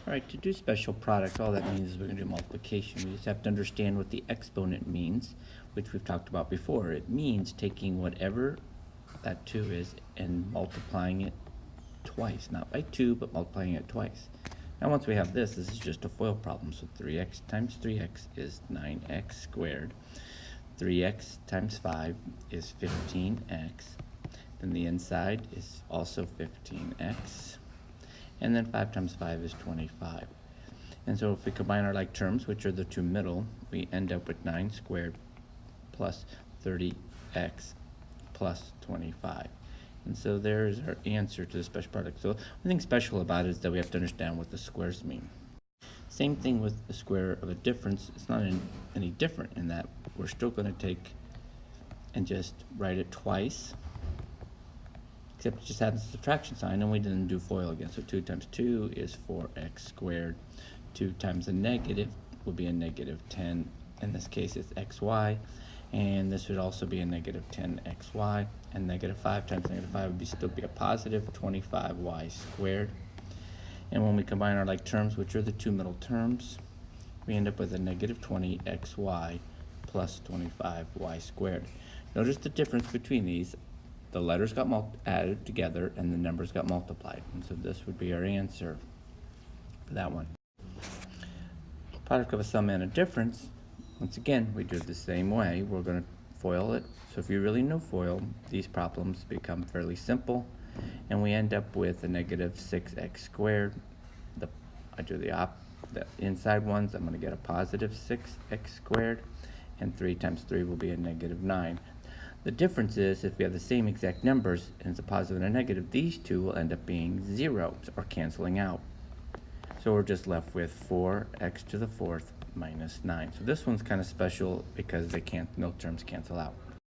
All right, to do special product, all that means is we're going to do multiplication. We just have to understand what the exponent means, which we've talked about before. It means taking whatever that 2 is and multiplying it twice. Not by 2, but multiplying it twice. Now once we have this is just a FOIL problem. So 3x times 3x is 9x squared. 3x times 5 is 15x. Then the inside is also 15x. And then 5 times 5 is 25. And so if we combine our like terms, which are the two middle, we end up with 9 squared plus 30x plus 25. And so there's our answer to the special product. So one thing special about it is that we have to understand what the squares mean. Same thing with the square of a difference. It's not any different in that we're still going to take and just write it twice, except it just has a subtraction sign, and we didn't do FOIL again. So 2 times 2 is 4x squared. 2 times a negative would be a negative 10. In this case, it's xy. And this would also be a negative 10xy. And negative 5 times negative 5 would still be a positive 25y squared. And when we combine our like terms, which are the two middle terms, we end up with a negative 20xy plus 25y squared. Notice the difference between these. The letters got added together and the numbers got multiplied. And so this would be our answer for that one. Product of a sum and a difference. Once again, we do it the same way. We're going to FOIL it. So if you really know FOIL, these problems become fairly simple. And we end up with a negative 6x squared. I do the inside ones. I'm going to get a positive 6x squared. And 3 times 3 will be a negative 9. The difference is if we have the same exact numbers and it's a positive and a negative, these two will end up being 0 or canceling out. So we're just left with 4x to the 4th minus 9. So this one's kind of special because no terms cancel out.